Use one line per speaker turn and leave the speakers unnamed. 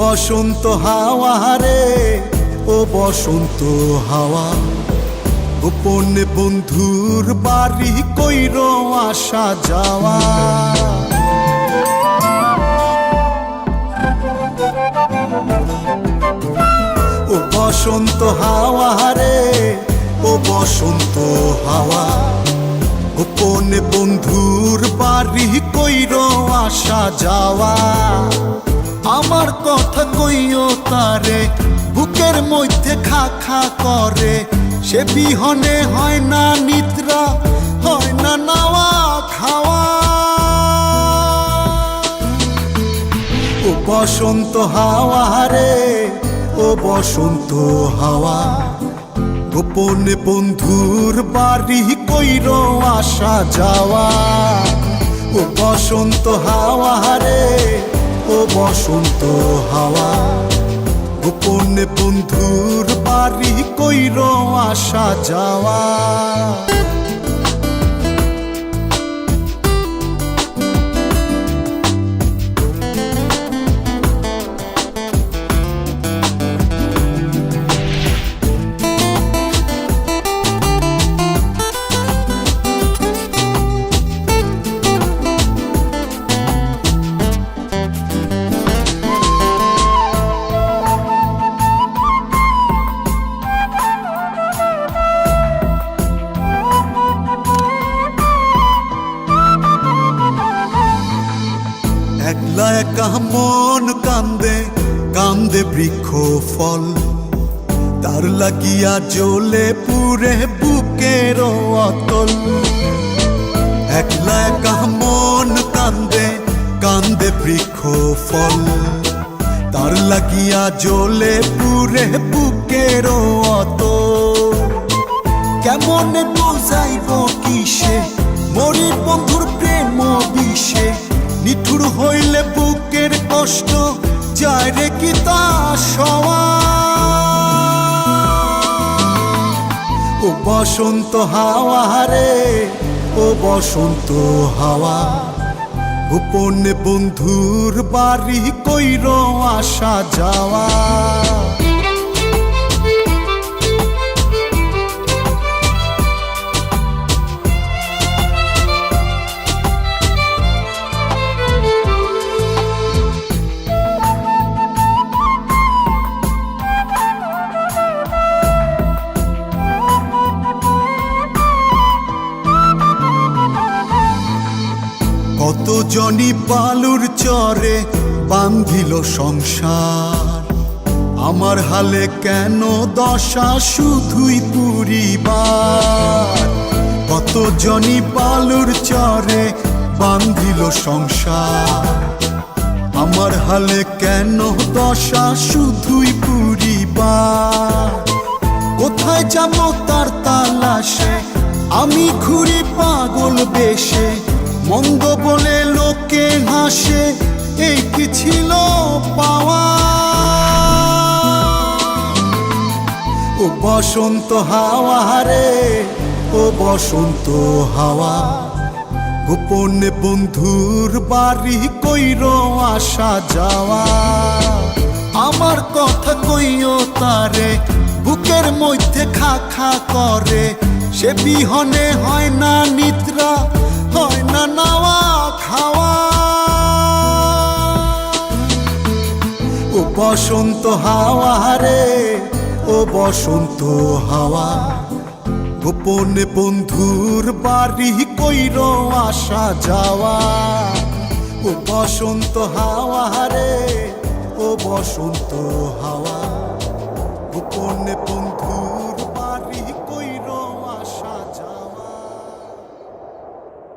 বসন্ত হাওয়া রে, ও বসন্ত হাওয়া, গোপনে বন্ধুর বাড়ি কইর আসা যাওয়া। ও বসন্ত হাওয়া রে, ও বসন্ত হাওয়া, গোপনে বন্ধুর বাড়ি কইর আসা যাওয়া। আমার কথা কইও তারে, বুকের মধ্যে খা খা করে, সে বিহনে হয় না নিদ্রা, হয় না নাওয়া খাওয়া। ও বসন্ত হাওয়া রে, ও বসন্ত হাওয়া, গোপনে বন্ধুর বাড়ি কইর আসা যাওয়া। ও বসন্ত হাওয়া রে, ও বসন্ত হাওয়া, গোপনে বন্ধুর বাড়ি কইর আসা যাওয়া। একলা একা মন কান্দে, কান্দে বৃক্ষ ফল, তার লাগিয়া জ্বলে পুরে বুকের অতল। একলা একা মন কান্দে, কান্দে বৃক্ষ ফল, তার লাগিয়া জ্বলে পুরে বুকের অতল। কেমনে বোঝাইব কিসে মরির বন্ধুর প্রেম বিষে, নিঠুর হইলে বুকের কষ্ট যায় রে কি তা সওয়া। ও বসন্ত হাওয়া রে, ও বসন্ত হাওয়া, গোপনে বন্ধুর বাড়ি কইর আসা যাওয়া। কত জনি বালুর চরে বান্ধিল সংসার, আমার হালে কেন দশা শুধুই পুরিবার। কত জনি বালুর চরে বান্ধিল সংসার, আমার হালে কেন দশা শুধুই পুরিবার। কোথায় যাব তার তালাশে, আমি ঘুরি পাগল বেশে, মন্দ বলে লোকে হাসে, এই কি ছিল পাওয়া। ও বসন্ত হাওয়া রে, ও বসন্ত হাওয়া, গোপনে বন্ধুর বাড়ি কইর আসা যাওয়া। আমার কথা কইও তারে, বুকের মধ্যে খা খা করে, সে বিহনে হয় না নিদ্রা, হয় না নাওয়া খাওয়া। ও বসন্ত হাওয়া রে, ও বসন্ত হাওয়া, গোপনে বন্ধুর বাড়ি কইর আসা যাওয়া। ও বসন্ত হাওয়া রে, ও বসন্ত হাওয়া, গোপনে